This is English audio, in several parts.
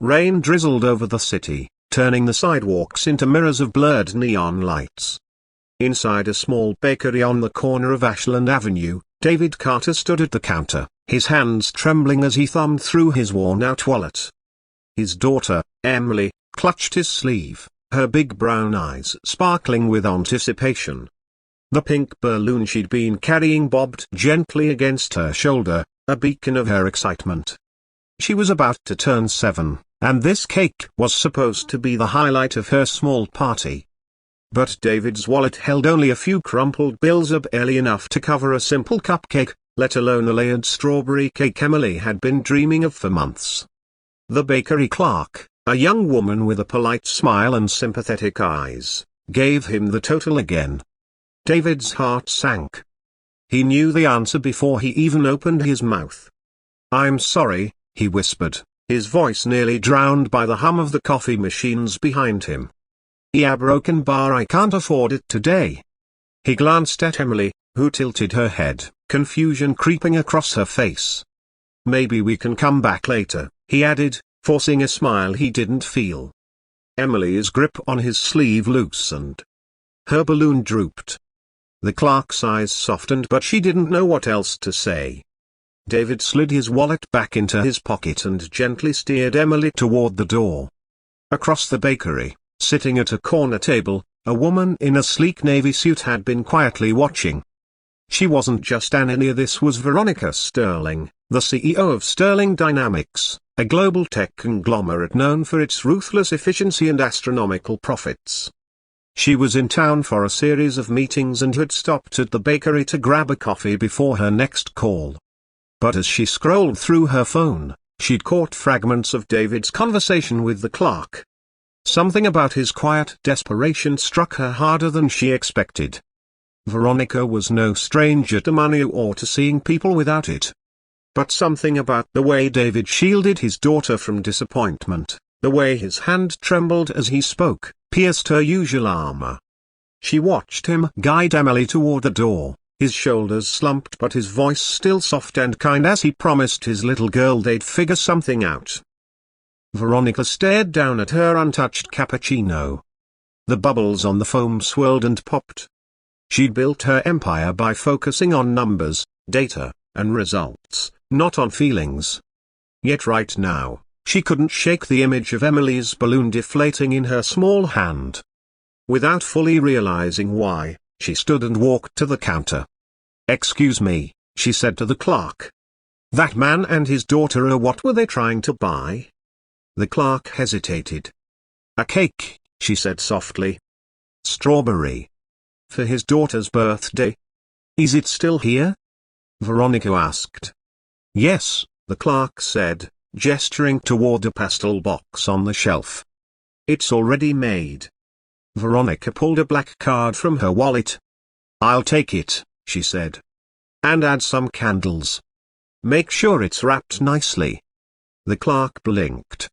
Rain drizzled over the city, turning the sidewalks into mirrors of blurred neon lights. Inside a small bakery on the corner of Ashland Avenue, David Carter stood at the counter, his hands trembling as he thumbed through his worn-out wallet. His daughter, Emily, clutched his sleeve, her big brown eyes sparkling with anticipation. The pink balloon she'd been carrying bobbed gently against her shoulder, a beacon of her excitement. She was about to turn 7, and this cake was supposed to be the highlight of her small party. But David's wallet held only a few crumpled bills, barely enough to cover a simple cupcake, let alone a layered strawberry cake Emily had been dreaming of for months. The bakery clerk, a young woman with a polite smile and sympathetic eyes, gave him the total again. David's heart sank. He knew the answer before he even opened his mouth. "I'm sorry," he whispered, his voice nearly drowned by the hum of the coffee machines behind him. "Yeah, broken bar, I can't afford it today." He glanced at Emily, who tilted her head, confusion creeping across her face. "Maybe we can come back later," he added, forcing a smile he didn't feel. Emily's grip on his sleeve loosened. Her balloon drooped. The clerk's eyes softened, but she didn't know what else to say. David slid his wallet back into his pocket and gently steered Emily toward the door. Across the bakery, sitting at a corner table, a woman in a sleek navy suit had been quietly watching. She wasn't just Anania, this was Veronica Sterling, the CEO of Sterling Dynamics, a global tech conglomerate known for its ruthless efficiency and astronomical profits. She was in town for a series of meetings and had stopped at the bakery to grab a coffee before her next call. But as she scrolled through her phone, she'd caught fragments of David's conversation with the clerk. Something about his quiet desperation struck her harder than she expected. Veronica was no stranger to money or to seeing people without it. But something about the way David shielded his daughter from disappointment, the way his hand trembled as he spoke, pierced her usual armor. She watched him guide Emily toward the door, his shoulders slumped but his voice still soft and kind as he promised his little girl they'd figure something out. Veronica stared down at her untouched cappuccino. The bubbles on the foam swirled and popped. She'd built her empire by focusing on numbers, data, and results, not on feelings. Yet right now, she couldn't shake the image of Emily's balloon deflating in her small hand. Without fully realizing why, she stood and walked to the counter. "Excuse me," she said to the clerk. "That man and his daughter, what were they trying to buy?" The clerk hesitated. "A cake," she said softly. "Strawberry. For his daughter's birthday." "Is it still here?" Veronica asked. "Yes," the clerk said, gesturing toward a pastel box on the shelf. "It's already made." Veronica pulled a black card from her wallet. "I'll take it," she said. "And add some candles. Make sure it's wrapped nicely." The clerk blinked.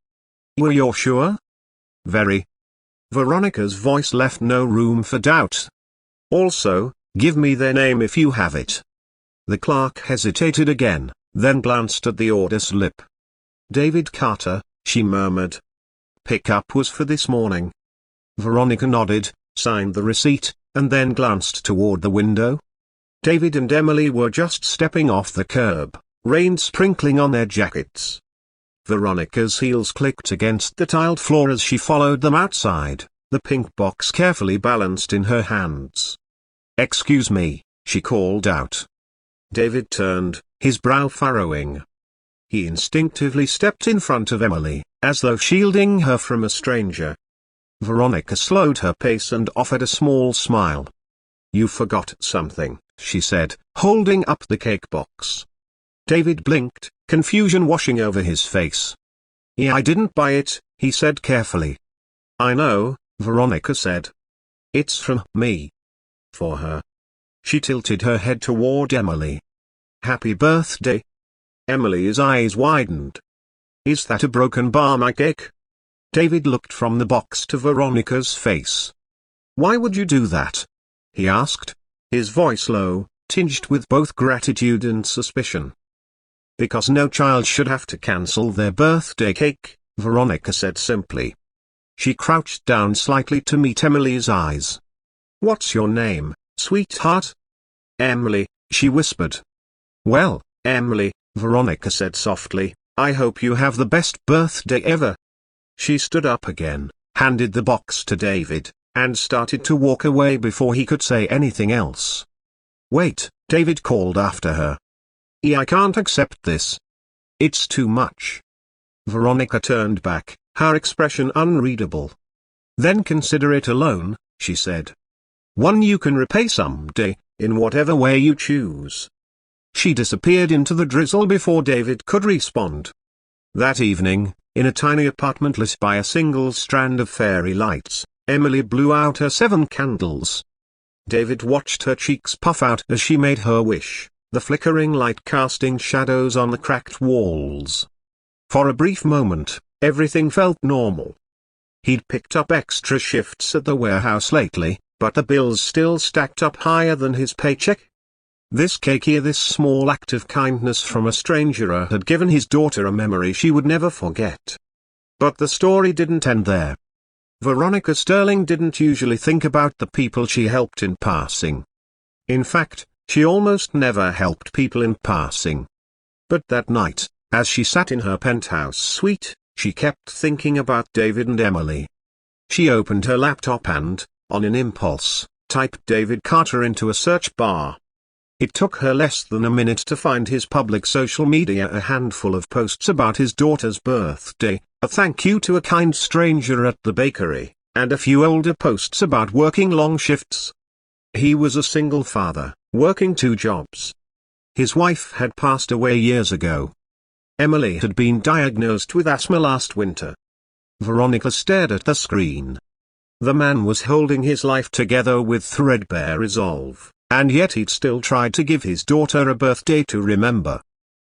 "You're sure?" "Very." Veronica's voice left no room for doubt. "Also, give me their name if you have it." The clerk hesitated again, then glanced at the order slip. "David Carter," she murmured. "Pickup was for this morning." Veronica nodded, signed the receipt, and then glanced toward the window. David and Emily were just stepping off the curb, rain sprinkling on their jackets. Veronica's heels clicked against the tiled floor as she followed them outside, the pink box carefully balanced in her hands. "Excuse me," she called out. David turned, his brow furrowing. He instinctively stepped in front of Emily, as though shielding her from a stranger. Veronica slowed her pace and offered a small smile. "You forgot something," she said, holding up the cake box. David blinked, confusion washing over his face. "Yeah, I didn't buy it," he said carefully. "I know," Veronica said. "It's from me. For her." She tilted her head toward Emily. "Happy birthday." Emily's eyes widened. "Is that a broken bar, my cake?" David looked from the box to Veronica's face. "Why would you do that?" he asked, his voice low, tinged with both gratitude and suspicion. "Because no child should have to cancel their birthday cake," Veronica said simply. She crouched down slightly to meet Emily's eyes. "What's your name, sweetheart?" "Emily," she whispered. "Well, Emily," Veronica said softly, "I hope you have the best birthday ever." She stood up again, handed the box to David, and started to walk away before he could say anything else. "Wait," David called after her. "I can't accept this. It's too much." Veronica turned back, her expression unreadable. "Then consider it a loan," she said. "One you can repay someday, in whatever way you choose." She disappeared into the drizzle before David could respond. That evening, in a tiny apartment lit by a single strand of fairy lights, Emily blew out her 7 candles. David watched her cheeks puff out as she made her wish, the flickering light casting shadows on the cracked walls. For a brief moment, everything felt normal. He'd picked up extra shifts at the warehouse lately, but the bills still stacked up higher than his paycheck. This small act of kindness from a stranger had given his daughter a memory she would never forget. But the story didn't end there. Veronica Sterling didn't usually think about the people she helped in passing. In fact, she almost never helped people in passing. But that night, as she sat in her penthouse suite, she kept thinking about David and Emily. She opened her laptop and, on an impulse, typed David Carter into a search bar. It took her less than a minute to find his public social media, a handful of posts about his daughter's birthday, a thank you to a kind stranger at the bakery, and a few older posts about working long shifts. He was a single father, working 2 jobs. His wife had passed away years ago. Emily had been diagnosed with asthma last winter. Veronica stared at the screen. The man was holding his life together with threadbare resolve, and yet he'd still tried to give his daughter a birthday to remember.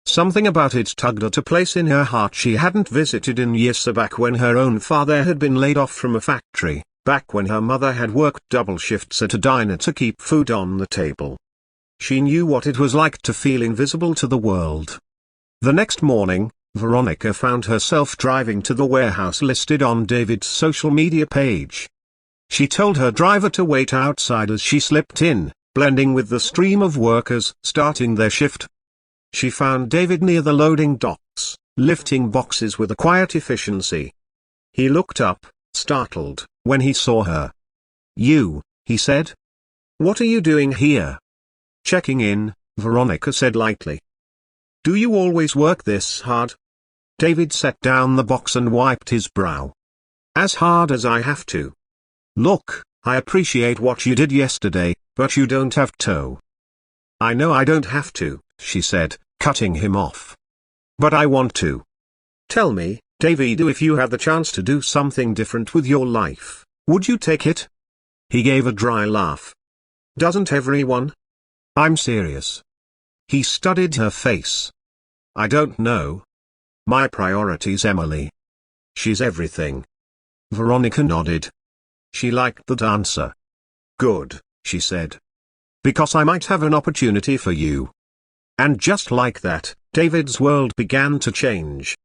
Something about it tugged at a place in her heart she hadn't visited in years, back when her own father had been laid off from a factory, back when her mother had worked double shifts at a diner to keep food on the table. She knew what it was like to feel invisible to the world. The next morning, Veronica found herself driving to the warehouse listed on David's social media page. She told her driver to wait outside as she slipped in, blending with the stream of workers starting their shift. She found David near the loading docks, lifting boxes with a quiet efficiency. He looked up, startled, when he saw her. "You," he said. "What are you doing here?" "Checking in," Veronica said lightly. "Do you always work this hard?" David set down the box and wiped his brow. "As hard as I have to. Look, I appreciate what you did yesterday, but you don't have to." "I know I don't have to," she said, cutting him off. "But I want to. Tell me, David, if you had the chance to do something different with your life, would you take it?" He gave a dry laugh. "Doesn't everyone?" "I'm serious." He studied her face. "I don't know. My priority's Emily. She's everything." Veronica nodded. She liked that answer. "Good," she said. "Because I might have an opportunity for you." And just like that, David's world began to change.